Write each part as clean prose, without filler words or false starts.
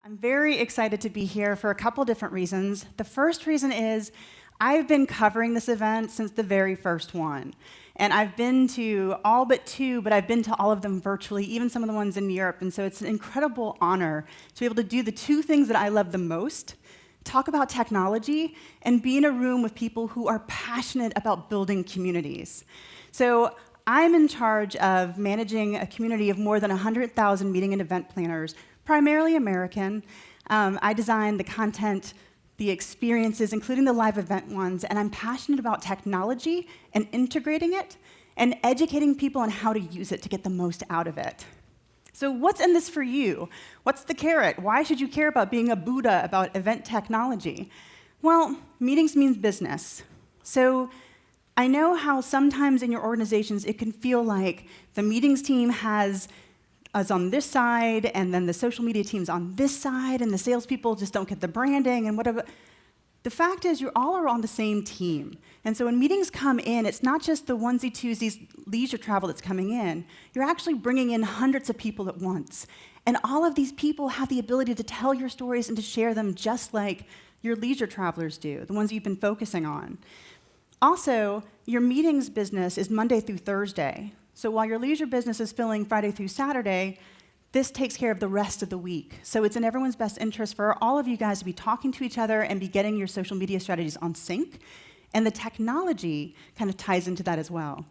I'm very excited to be here for a couple different reasons. The first reason is I've been covering this event since the very first one. And I've been to all but two, but I've been to all of them virtually, even some of the ones in Europe. And so it's an incredible honor to be able to do the two things that I love the most: talk about technology and be in a room with people who are passionate about building communities. So I'm in charge of managing a community of more than 100,000 meeting and event planners, primarily American. I design the content, the experiences, including the live event ones, and I'm passionate about technology and integrating it and educating people on how to use it to get the most out of it. So what's in this for you? What's the carrot? Why should you care about being a Buddha about event technology? Well, meetings means business. So I know how sometimes in your organizations it can feel like the meetings team has us on this side, and then the social media team's on this side, and the salespeople just don't get the branding and whatever. The fact is, you all are on the same team. And so when meetings come in, it's not just the onesie-twosies leisure travel that's coming in. You're actually bringing in hundreds of people at once. And all of these people have the ability to tell your stories and to share them just like your leisure travelers do, the ones you've been focusing on. Also, your meetings business is Monday through Thursday. So while your leisure business is filling Friday through Saturday, this takes care of the rest of the week. So it's in everyone's best interest for all of you guys to be talking to each other and be getting your social media strategies on sync. And the technology kind of ties into that as well.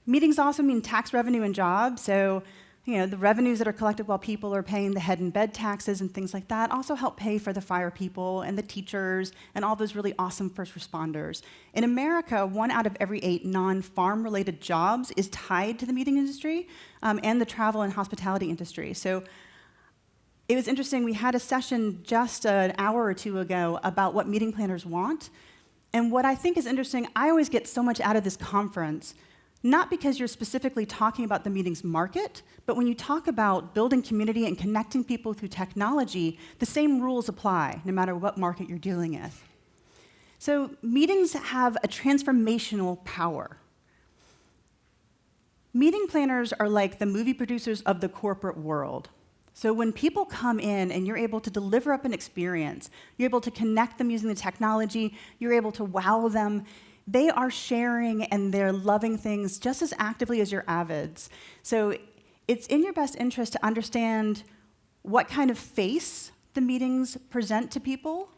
Meetings also mean tax revenue and jobs. So the revenues that are collected while people are paying the head and bed taxes and things like that also help pay for the fire people and the teachers and all those really awesome first responders. In America, 1 out of every 8 non-farm related jobs is tied to the meeting industry and the travel and hospitality industry. So it was interesting, we had a session just an hour or two ago about what meeting planners want. And what I think is interesting, I always get so much out of this conference, not because you're specifically talking about the meetings market, but when you talk about building community and connecting people through technology, the same rules apply, no matter what market you're dealing with. So meetings have a transformational power. Meeting planners are like the movie producers of the corporate world. So when people come in and you're able to deliver up an experience, you're able to connect them using the technology, you're able to wow them, they are sharing and they're loving things just as actively as your avids. So it's in your best interest to understand what kind of face the meetings present to people.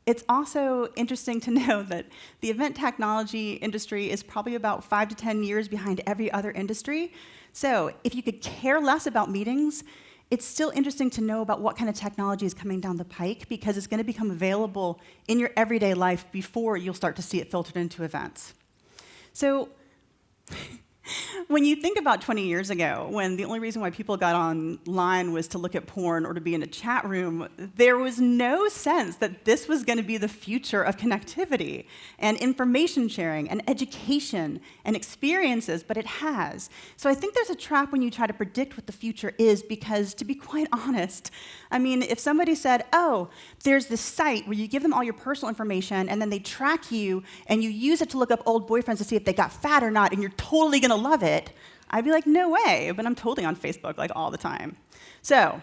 It's also interesting to know that the event technology industry is probably about 5 to 10 years behind every other industry. So if you could care less about meetings, it's still interesting to know about what kind of technology is coming down the pike, because it's going to become available in your everyday life before you'll start to see it filtered into events. So when you think about 20 years ago, when the only reason why people got online was to look at porn or to be in a chat room, there was no sense that this was going to be the future of connectivity and information sharing and education and experiences, but it has. So I think there's a trap when you try to predict what the future is, because to be quite honest, I mean, if somebody said, oh, there's this site where you give them all your personal information and then they track you and you use it to look up old boyfriends to see if they got fat or not and you're totally going to love it, I'd be like, no way, but I'm totally on Facebook like all the time. So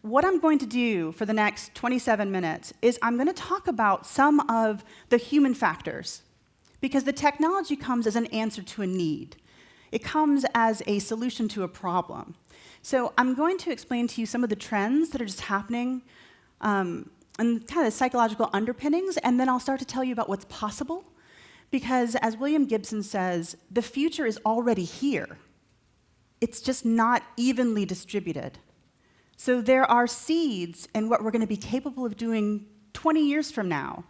what I'm going to do for the next 27 minutes is I'm going to talk about some of the human factors, because the technology comes as an answer to a need. It comes as a solution to a problem. So I'm going to explain to you some of the trends that are just happening and kind of the psychological underpinnings, and then I'll start to tell you about what's possible. Because as William Gibson says, the future is already here. It's just not evenly distributed. So there are seeds in what we're going to be capable of doing 20 years from now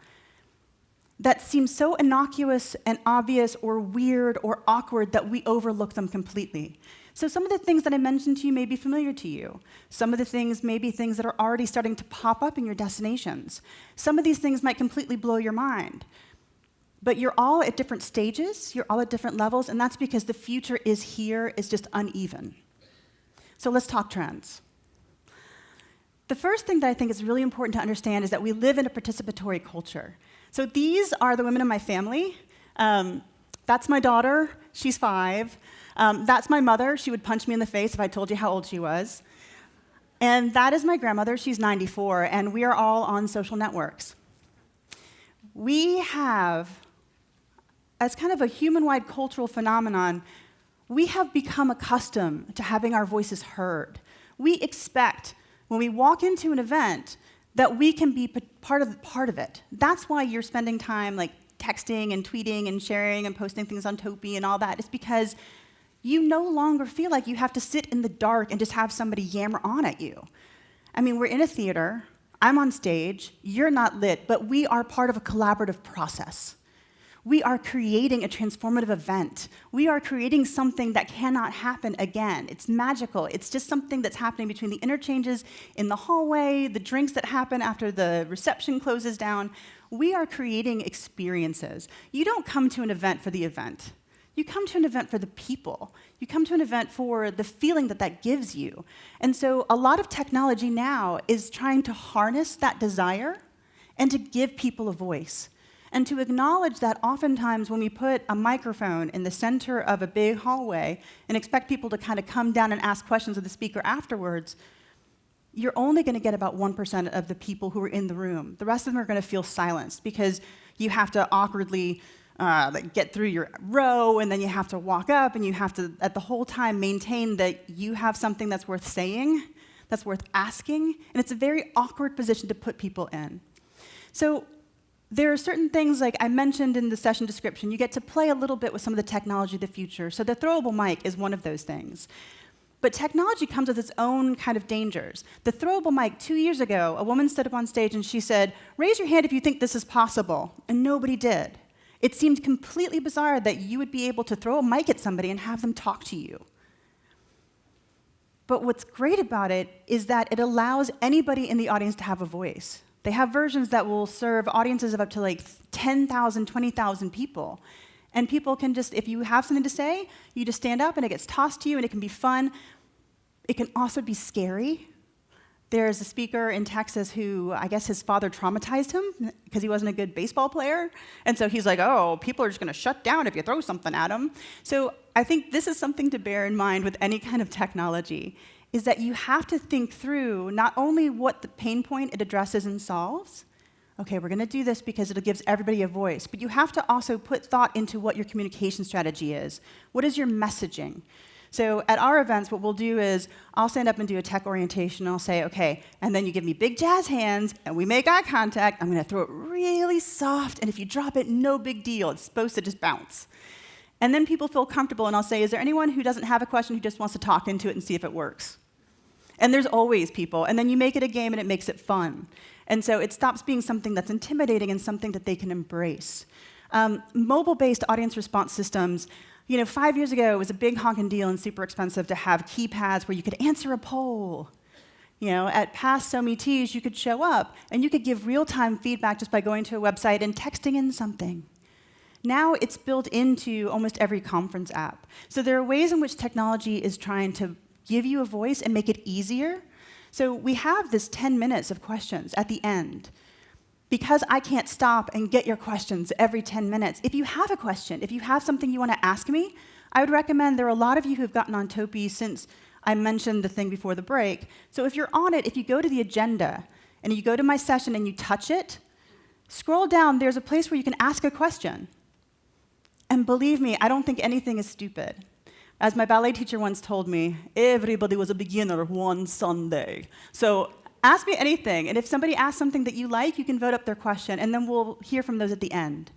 that seem so innocuous and obvious or weird or awkward that we overlook them completely. So some of the things that I mentioned to you may be familiar to you. Some of the things may be things that are already starting to pop up in your destinations. Some of these things might completely blow your mind. But you're all at different stages, you're all at different levels, and that's because the future is here, it's just uneven. So let's talk trends. The first thing that I think is really important to understand is that we live in a participatory culture. So these are the women in my family. That's my daughter, she's 5. That's my mother, she would punch me in the face if I told you how old she was. And that is my grandmother. She's 94, and we are all on social networks. We have, as kind of a human-wide cultural phenomenon, we have become accustomed to having our voices heard. We expect, when we walk into an event, that we can be part of it. That's why you're spending time like texting and tweeting and sharing and posting things on Topi and all that. It's because you no longer feel like you have to sit in the dark and just have somebody yammer on at you. I mean, we're in a theater, I'm on stage, you're not lit, but we are part of a collaborative process. We are creating a transformative event. We are creating something that cannot happen again. It's magical. It's just something that's happening between the interchanges in the hallway, the drinks that happen after the reception closes down. We are creating experiences. You don't come to an event for the event. You come to an event for the people. You come to an event for the feeling that that gives you. And so a lot of technology now is trying to harness that desire and to give people a voice. And to acknowledge that oftentimes when we put a microphone in the center of a big hallway and expect people to kind of come down and ask questions of the speaker afterwards, you're only going to get about 1% of the people who are in the room. The rest of them are going to feel silenced because you have to awkwardly get through your row, and then you have to walk up, and you have to, at the whole time, maintain that you have something that's worth saying, that's worth asking, and it's a very awkward position to put people in. So there are certain things, like I mentioned in the session description, you get to play a little bit with some of the technology of the future. So the throwable mic is one of those things. But technology comes with its own kind of dangers. The throwable mic, 2 years ago, a woman stood up on stage and she said, "Raise your hand if you think this is possible." And nobody did. It seemed completely bizarre that you would be able to throw a mic at somebody and have them talk to you. But what's great about it is that it allows anybody in the audience to have a voice. They have versions that will serve audiences of up to like 10,000, 20,000 people. And people can just, if you have something to say, you just stand up and it gets tossed to you and it can be fun. It can also be scary. There's a speaker in Texas who, I guess his father traumatized him because he wasn't a good baseball player. And so he's like, oh, people are just going to shut down if you throw something at them. So I think this is something to bear in mind with any kind of technology, is that you have to think through not only what the pain point it addresses and solves. Okay, we're going to do this because it gives everybody a voice. But you have to also put thought into what your communication strategy is. What is your messaging? So at our events, what we'll do is I'll stand up and do a tech orientation. And I'll say, okay, and then you give me big jazz hands, and we make eye contact. I'm going to throw it really soft, and if you drop it, no big deal. It's supposed to just bounce. And then people feel comfortable, and I'll say, is there anyone who doesn't have a question who just wants to talk into it and see if it works? And there's always people. And then you make it a game, and it makes it fun. And so it stops being something that's intimidating and something that they can embrace. Mobile-based audience response systems, 5 years ago, it was a big honking deal and super expensive to have keypads where you could answer a poll. At past SoMeTs, you could show up, and you could give real-time feedback just by going to a website and texting in something. Now it's built into almost every conference app. So there are ways in which technology is trying to give you a voice and make it easier. So we have this 10 minutes of questions at the end. Because I can't stop and get your questions every 10 minutes, if you have a question, if you have something you want to ask me, I would recommend, there are a lot of you who've gotten on Topi since I mentioned the thing before the break. So if you're on it, if you go to the agenda and you go to my session and you touch it, scroll down, there's a place where you can ask a question. And believe me, I don't think anything is stupid. As my ballet teacher once told me, everybody was a beginner one Sunday. So ask me anything, and if somebody asks something that you like, you can vote up their question, and then we'll hear from those at the end.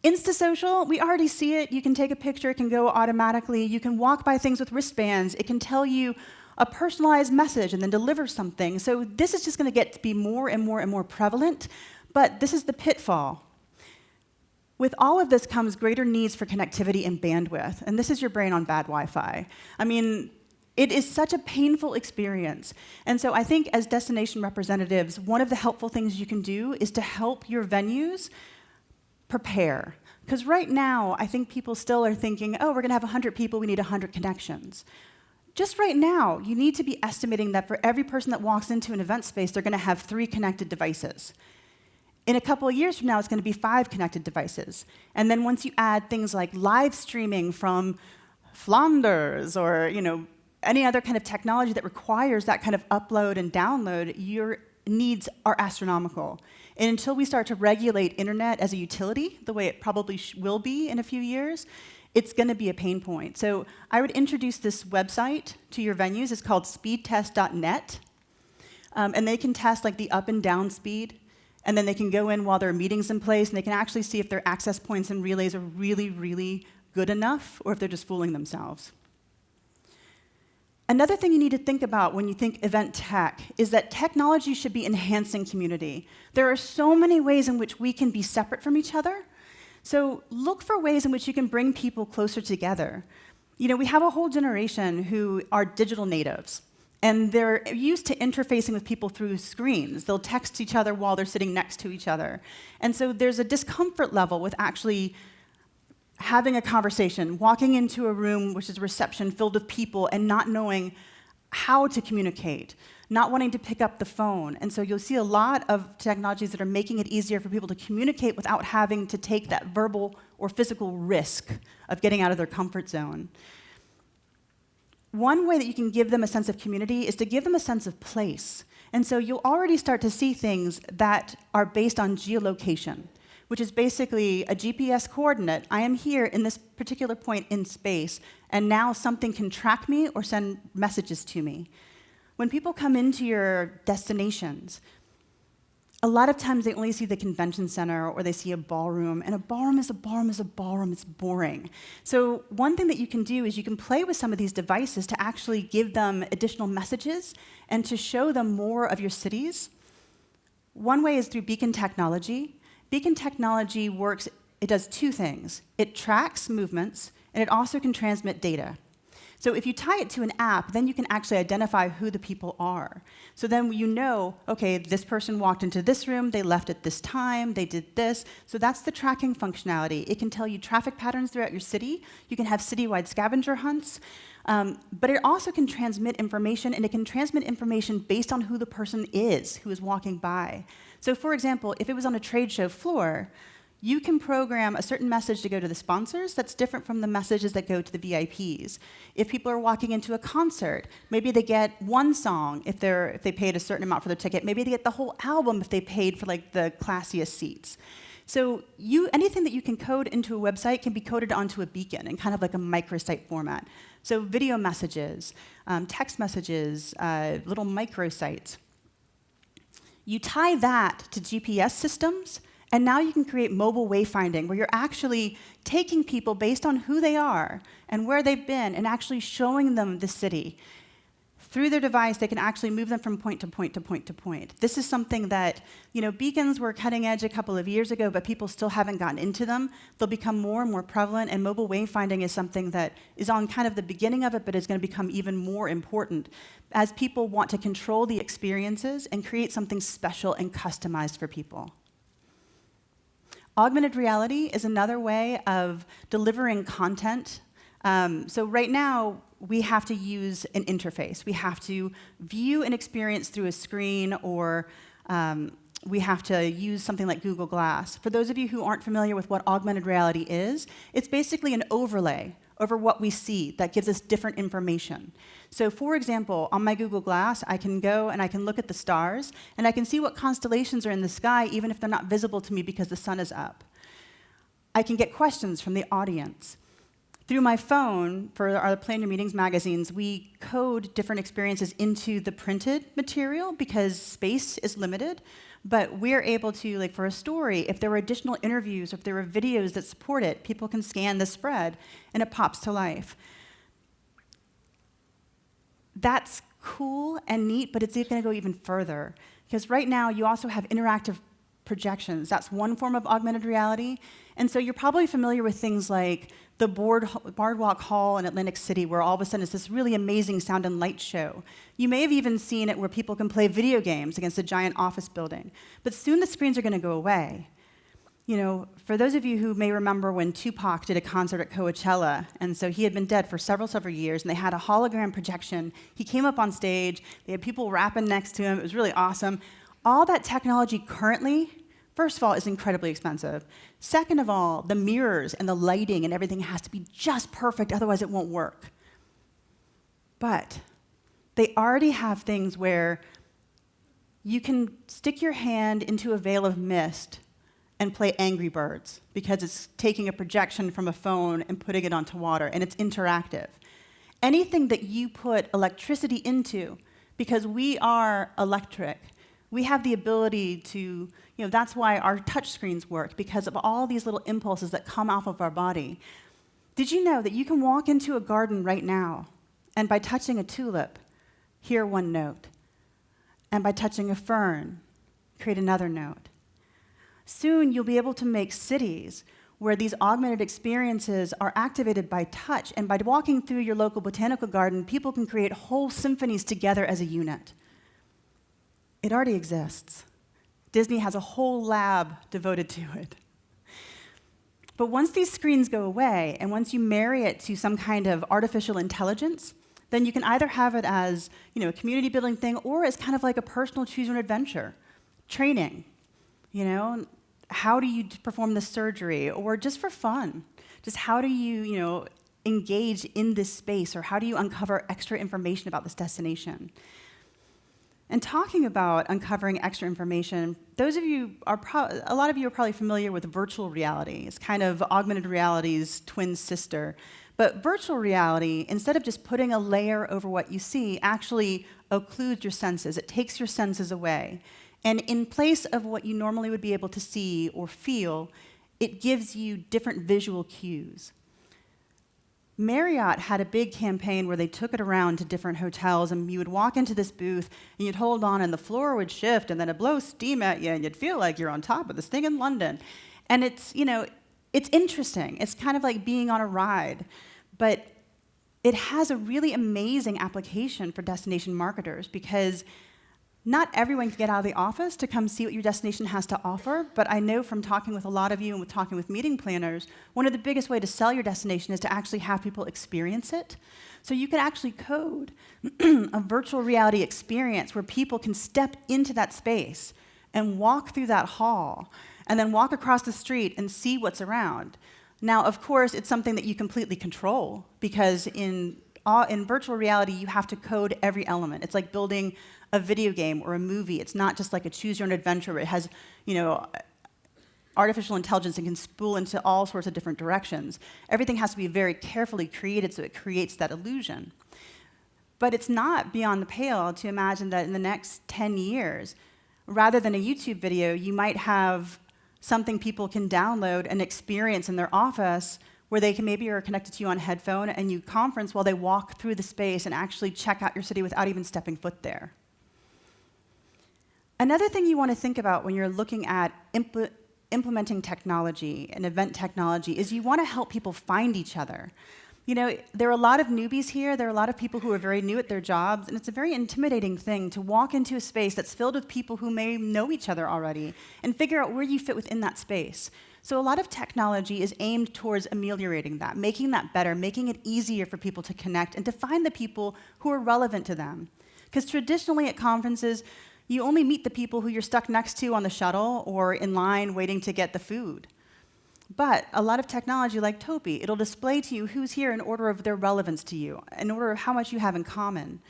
InstaSocial, we already see it. You can take a picture, it can go automatically. You can walk by things with wristbands. It can tell you a personalized message and then deliver something. So this is just going to get to be more and more and more prevalent, but this is the pitfall. With all of this comes greater needs for connectivity and bandwidth, and this is your brain on bad Wi-Fi. I mean, it is such a painful experience. And so I think as destination representatives, one of the helpful things you can do is to help your venues prepare. Because right now, I think people still are thinking, oh, we're going to have 100 people, we need 100 connections. Just right now, you need to be estimating that for every person that walks into an event space, they're going to have 3 connected devices. In a couple of years from now, it's going to be 5 connected devices. And then once you add things like live streaming from Flanders or, any other kind of technology that requires that kind of upload and download, your needs are astronomical. And until we start to regulate internet as a utility, the way it probably will be in a few years, it's going to be a pain point. So I would introduce this website to your venues. It's called speedtest.net. And they can test like the up and down speed. And then they can go in while there are meetings in place, and they can actually see if their access points and relays are really, really good enough, or if they're just fooling themselves. Another thing you need to think about when you think event tech is that technology should be enhancing community. There are so many ways in which we can be separate from each other. So look for ways in which you can bring people closer together. You know, we have a whole generation who are digital natives, and they're used to interfacing with people through screens. They'll text each other while they're sitting next to each other. And so there's a discomfort level with actually having a conversation, walking into a room which is a reception filled with people and not knowing how to communicate, not wanting to pick up the phone. And so you'll see a lot of technologies that are making it easier for people to communicate without having to take that verbal or physical risk of getting out of their comfort zone. One way that you can give them a sense of community is to give them a sense of place. And so you'll already start to see things that are based on geolocation, which is basically a GPS coordinate. I am here in this particular point in space, and now something can track me or send messages to me. When people come into your destinations, a lot of times they only see the convention center or they see a ballroom, and a ballroom is a ballroom is a ballroom. It's boring. So one thing that you can do is you can play with some of these devices to actually give them additional messages and to show them more of your cities. One way is through beacon technology. Beacon technology works, it does two things. It tracks movements, and it also can transmit data. So if you tie it to an app, then you can actually identify who the people are. So then you know, okay, this person walked into this room, they left at this time, they did this. So that's the tracking functionality. It can tell you traffic patterns throughout your city. You can have citywide scavenger hunts. But it also can transmit information, and it can transmit information based on who the person is who is walking by. So for example, if it was on a trade show floor, you can program a certain message to go to the sponsors that's different from the messages that go to the VIPs. If people are walking into a concert, maybe they get one song if they paid a certain amount for their ticket. Maybe they get the whole album if they paid for like the classiest seats. So anything that you can code into a website can be coded onto a beacon in kind of like a microsite format. So video messages, text messages, little microsites. You tie that to GPS systems, and now you can create mobile wayfinding, where you're actually taking people based on who they are and where they've been and actually showing them the city. Through their device, they can actually move them from point to point to point to point. This is something that, beacons were cutting edge a couple of years ago, but people still haven't gotten into them. They'll become more and more prevalent, and mobile wayfinding is something that is on kind of the beginning of it, but is going to become even more important as people want to control the experiences and create something special and customized for people. Augmented reality is another way of delivering content. So right now, we have to use an interface. We have to view an experience through a screen, or we have to use something like Google Glass. For those of you who aren't familiar with what augmented reality is, it's basically an overlay over what we see that gives us different information. So for example, on my Google Glass, I can go and I can look at the stars, and I can see what constellations are in the sky, even if they're not visible to me because the sun is up. I can get questions from the audience. Through my phone, for our Plan Your Meetings magazines, we code different experiences into the printed material because space is limited, but we're able to, like for a story, if there were additional interviews, or if there were videos that support it, people can scan the spread, and it pops to life. That's cool and neat, but it's going to go even further, because right now you also have interactive projections. That's one form of augmented reality. And so you're probably familiar with things like the Boardwalk Hall in Atlantic City, where all of a sudden it's this really amazing sound and light show. You may have even seen it where people can play video games against a giant office building. But soon the screens are going to go away. For those of you who may remember when Tupac did a concert at Coachella, and so he had been dead for several years, and they had a hologram projection. He came up on stage, they had people rapping next to him, it was really awesome. All that technology currently, first of all, is incredibly expensive. Second of all, the mirrors and the lighting and everything has to be just perfect, otherwise it won't work. But they already have things where you can stick your hand into a veil of mist and play Angry Birds because it's taking a projection from a phone and putting it onto water, and it's interactive. Anything that you put electricity into, because we are electric, we have the ability to, that's why our touch screens work, because of all these little impulses that come off of our body. Did you know that you can walk into a garden right now, and by touching a tulip, hear one note, and by touching a fern, create another note? Soon, you'll be able to make cities where these augmented experiences are activated by touch, and by walking through your local botanical garden, people can create whole symphonies together as a unit. It already exists. Disney has a whole lab devoted to it. But once these screens go away, and once you marry it to some kind of artificial intelligence, then you can either have it as a community building thing, or as kind of like a personal choose your own adventure. Training, how do you perform this surgery, or just for fun? Just how do you, engage in this space, or how do you uncover extra information about this destination? And talking about uncovering extra information, a lot of you are probably familiar with virtual reality. It's kind of augmented reality's twin sister. But virtual reality, instead of just putting a layer over what you see, actually occludes your senses. It takes your senses away. And in place of what you normally would be able to see or feel, it gives you different visual cues. Marriott had a big campaign where they took it around to different hotels, and you would walk into this booth, and you'd hold on, and the floor would shift, and then it'd blow steam at you, and you'd feel like you're on top of this thing in London. And it's interesting. It's kind of like being on a ride. But it has a really amazing application for destination marketers, because not everyone can get out of the office to come see what your destination has to offer, but I know from talking with a lot of you and with talking with meeting planners, one of the biggest ways to sell your destination is to actually have people experience it. So you could actually code a virtual reality experience where people can step into that space and walk through that hall, and then walk across the street and see what's around. Now, of course, it's something that you completely control, because in virtual reality, you have to code every element. It's like building a video game or a movie. It's not just like a choose your own adventure where it has, artificial intelligence and can spool into all sorts of different directions. Everything has to be very carefully created so it creates that illusion. But it's not beyond the pale to imagine that in the next 10 years, rather than a YouTube video, you might have something people can download and experience in their office, where they can maybe are connected to you on headphone, and you conference while they walk through the space and actually check out your city without even stepping foot there. Another thing you want to think about when you're looking at implementing technology and event technology is you want to help people find each other. There are a lot of newbies here. There are a lot of people who are very new at their jobs, and it's a very intimidating thing to walk into a space that's filled with people who may know each other already and figure out where you fit within that space. So a lot of technology is aimed towards ameliorating that, making that better, making it easier for people to connect and to find the people who are relevant to them. Because traditionally at conferences, you only meet the people who you're stuck next to on the shuttle or in line waiting to get the food. But a lot of technology like Topi, it'll display to you who's here in order of their relevance to you, in order of how much you have in common.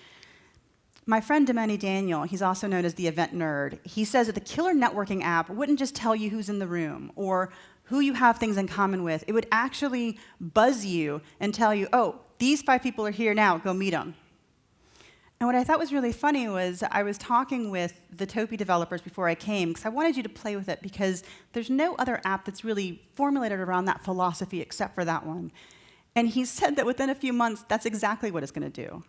My friend Demani Daniel, he's also known as the event nerd, he says that the killer networking app wouldn't just tell you who's in the room or who you have things in common with. It would actually buzz you and tell you, oh, these 5 people are here now, go meet them. And what I thought was really funny was I was talking with the Topi developers before I came, because I wanted you to play with it, because there's no other app that's really formulated around that philosophy except for that one. And he said that within a few months, that's exactly what it's going to do.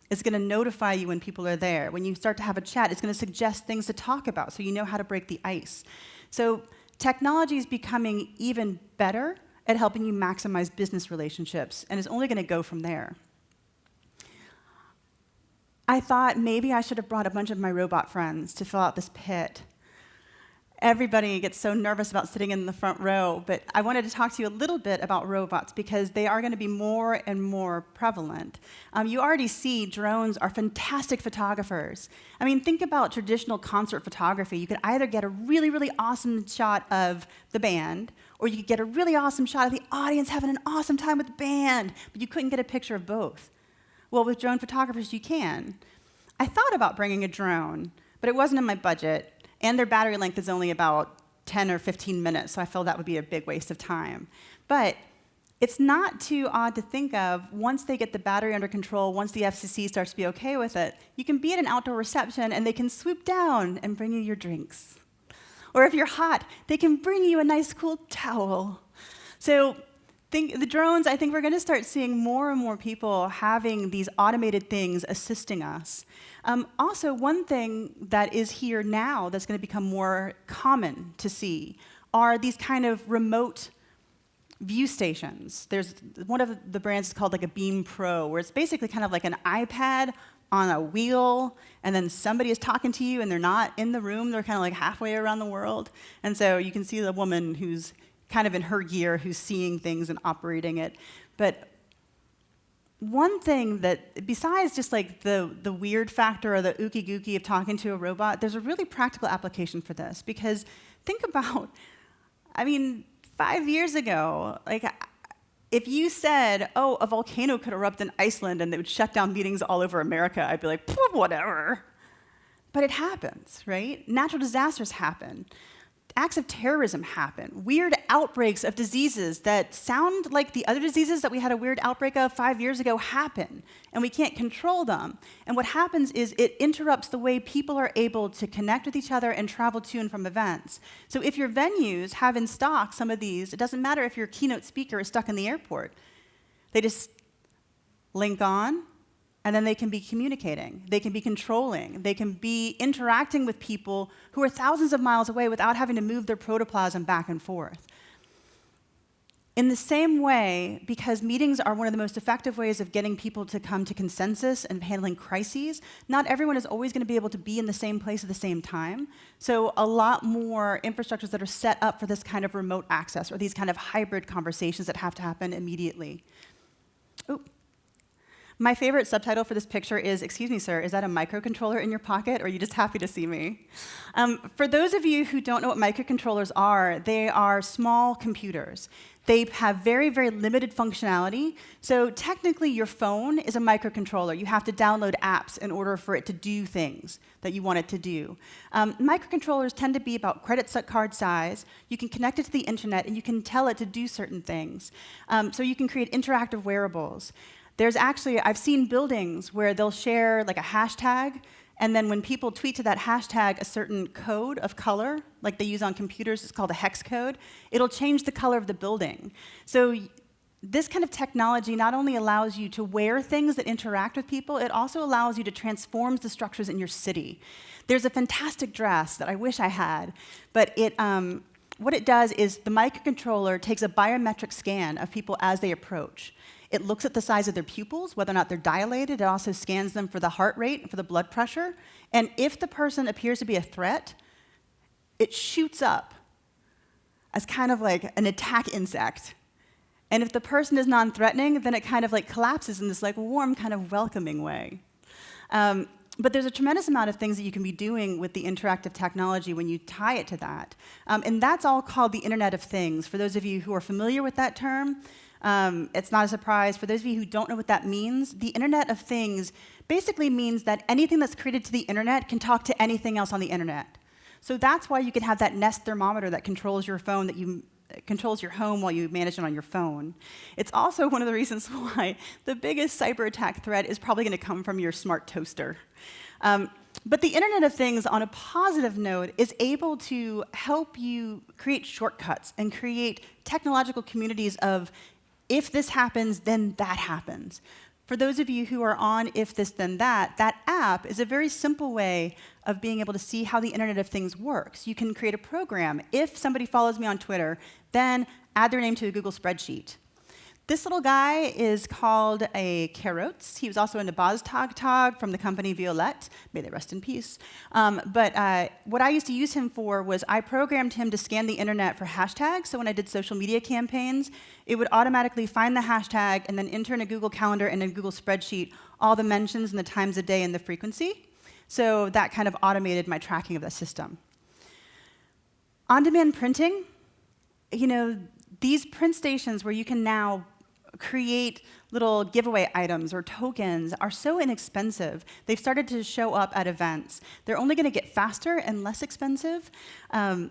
It's going to notify you when people are there. When you start to have a chat, it's going to suggest things to talk about so you know how to break the ice. So technology is becoming even better at helping you maximize business relationships, and is only going to go from there. I thought maybe I should have brought a bunch of my robot friends to fill out this pit. Everybody gets so nervous about sitting in the front row, but I wanted to talk to you a little bit about robots, because they are going to be more and more prevalent. You already see drones are fantastic photographers. I mean, think about traditional concert photography. You could either get a really, really awesome shot of the band, or you could get a really awesome shot of the audience having an awesome time with the band, but you couldn't get a picture of both. Well, with drone photographers, you can. I thought about bringing a drone, but it wasn't in my budget, and their battery length is only about 10 or 15 minutes, so I felt that would be a big waste of time. But it's not too odd to think of, once they get the battery under control, once the FCC starts to be okay with it, you can be at an outdoor reception and they can swoop down and bring you your drinks. Or if you're hot, they can bring you a nice cool towel. So the drones, I think we're going to start seeing more and more people having these automated things assisting us. Also, one thing that is here now that's going to become more common to see are these kind of remote view stations. There's one of the brands is called like a Beam Pro, where it's basically kind of like an iPad on a wheel, and then somebody is talking to you, and they're not in the room. They're kind of like halfway around the world. And so you can see the woman who's kind of in her gear, who's seeing things and operating it. But one thing that, besides just like the weird factor or the ookie gookie of talking to a robot, there's a really practical application for this. Because think about, 5 years ago, like, if you said, oh, a volcano could erupt in Iceland and they would shut down meetings all over America, I'd be like, whatever. But it happens, right? Natural disasters happen. Acts of terrorism happen. Weird outbreaks of diseases that sound like the other diseases that we had a weird outbreak of 5 years ago happen, and we can't control them. And what happens is it interrupts the way people are able to connect with each other and travel to and from events. So if your venues have in stock some of these, it doesn't matter if your keynote speaker is stuck in the airport. They just link on, and then they can be communicating, they can be controlling, they can be interacting with people who are thousands of miles away without having to move their protoplasm back and forth. In the same way, because meetings are one of the most effective ways of getting people to come to consensus and handling crises, not everyone is always going to be able to be in the same place at the same time. So a lot more infrastructures that are set up for this kind of remote access or these kind of hybrid conversations that have to happen immediately. Ooh. My favorite subtitle for this picture is, "Excuse me, sir, is that a microcontroller in your pocket, or are you just happy to see me?" For those of you who don't know what microcontrollers are, they are small computers. They have very, very limited functionality. So technically, your phone is a microcontroller. You have to download apps in order for it to do things that you want it to do. Microcontrollers tend to be about credit card size. You can connect it to the internet, and you can tell it to do certain things. So you can create interactive wearables. There's actually, I've seen buildings where they'll share like a hashtag, and then when people tweet to that hashtag a certain code of color, like they use on computers, it's called a hex code, it'll change the color of the building. So this kind of technology not only allows you to wear things that interact with people, it also allows you to transform the structures in your city. There's a fantastic dress that I wish I had, but what it does is the microcontroller takes a biometric scan of people as they approach. It looks at the size of their pupils, whether or not they're dilated. It also scans them for the heart rate and for the blood pressure. And if the person appears to be a threat, it shoots up as kind of like an attack insect. And if the person is non-threatening, then it kind of like collapses in this like warm, kind of welcoming way. But there's a tremendous amount of things that you can be doing with the interactive technology when you tie it to that. And that's all called the Internet of Things. For those of you who are familiar with that term, it's not a surprise. For those of you who don't know what that means, the Internet of Things basically means that anything that's created to the internet can talk to anything else on the internet. So that's why you can have that Nest thermometer that controls your phone, controls your home while you manage it on your phone. It's also one of the reasons why the biggest cyber attack threat is probably going to come from your smart toaster. But the Internet of Things, on a positive note, is able to help you create shortcuts and create technological communities of, if this happens, then that happens. For those of you who are on If This Then That, that app is a very simple way of being able to see how the Internet of Things works. You can create a program. If somebody follows me on Twitter, then add their name to a Google spreadsheet. This little guy is called a Carrots. He was also into BozTogTog from the company Violette. May they rest in peace. But what I used to use him for was I programmed him to scan the internet for hashtags. So when I did social media campaigns, it would automatically find the hashtag and then enter in a Google Calendar and a Google spreadsheet all the mentions and the times of day and the frequency. So that kind of automated my tracking of the system. On-demand printing, these print stations where you can now create little giveaway items or tokens are so inexpensive. They've started to show up at events. They're only going to get faster and less expensive. I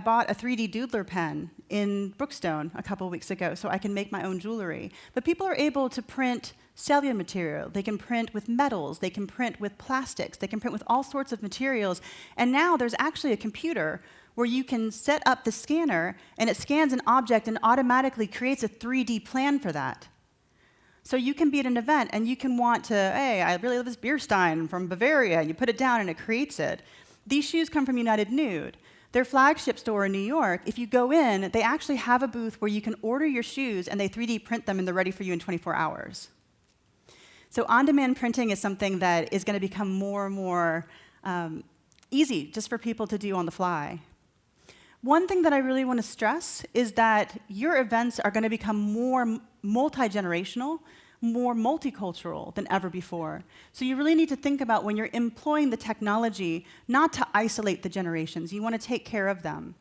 bought a 3D doodler pen in Brookstone a couple weeks ago so I can make my own jewelry. But people are able to print cellular material. They can print with metals. They can print with plastics. They can print with all sorts of materials. And now there's actually a computer where you can set up the scanner, and it scans an object and automatically creates a 3D plan for that. So you can be at an event, and you can want to, hey, I really love this beer stein from Bavaria, and you put it down, and it creates it. These shoes come from United Nude. Their flagship store in New York, if you go in, they actually have a booth where you can order your shoes, and they 3D print them, and they're ready for you in 24 hours. So on-demand printing is something that is going to become more and more easy just for people to do on the fly. One thing that I really want to stress is that your events are going to become more multi-generational, more multicultural than ever before. So you really need to think about when you're employing the technology, not to isolate the generations. You want to take care of them.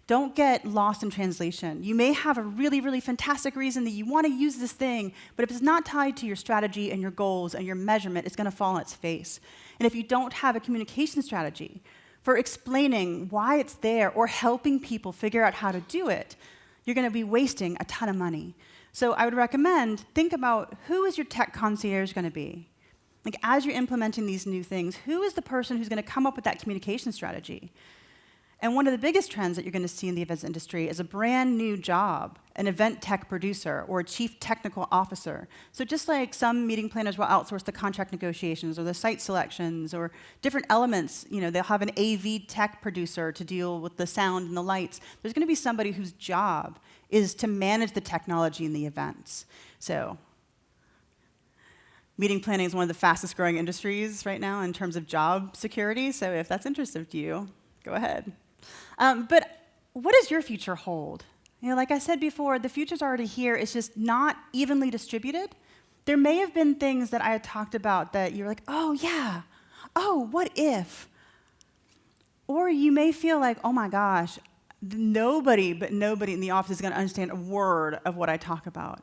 Don't get lost in translation. You may have a really, really fantastic reason that you want to use this thing, but if it's not tied to your strategy and your goals and your measurement, it's going to fall on its face. And if you don't have a communication strategy for explaining why it's there or helping people figure out how to do it, you're going to be wasting a ton of money. So I would recommend, think about who is your tech concierge going to be? Like, as you're implementing these new things, who is the person who's going to come up with that communication strategy? And one of the biggest trends that you're going to see in the events industry is a brand new job, an event tech producer or a chief technical officer. So just like some meeting planners will outsource the contract negotiations or the site selections or different elements, they'll have an AV tech producer to deal with the sound and the lights. There's going to be somebody whose job is to manage the technology in the events. So meeting planning is one of the fastest growing industries right now in terms of job security. So if that's interesting to you, go ahead. But what does your future hold? Like I said before, the future's already here. It's just not evenly distributed. There may have been things that I had talked about that you're like, oh, yeah. Oh, what if? Or you may feel like, oh, my gosh, nobody in the office is going to understand a word of what I talk about.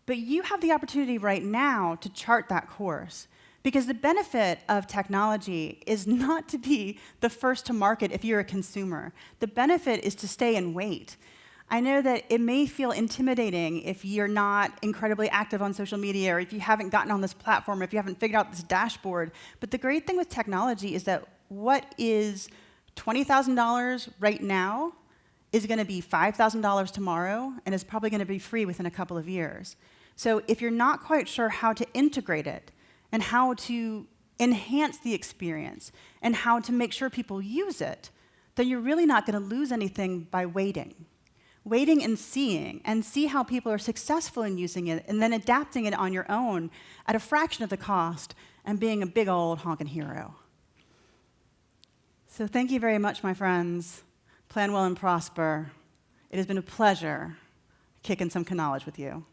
But you have the opportunity right now to chart that course. Because the benefit of technology is not to be the first to market if you're a consumer. The benefit is to stay and wait. I know that it may feel intimidating if you're not incredibly active on social media or if you haven't gotten on this platform, or if you haven't figured out this dashboard. But the great thing with technology is that what is $20,000 right now is going to be $5,000 tomorrow and is probably going to be free within a couple of years. So if you're not quite sure how to integrate it, and how to enhance the experience, and how to make sure people use it, then you're really not going to lose anything by waiting. Waiting and see how people are successful in using it, and then adapting it on your own at a fraction of the cost, and being a big old honking hero. So thank you very much, my friends. Plan well and prosper. It has been a pleasure kicking some knowledge with you.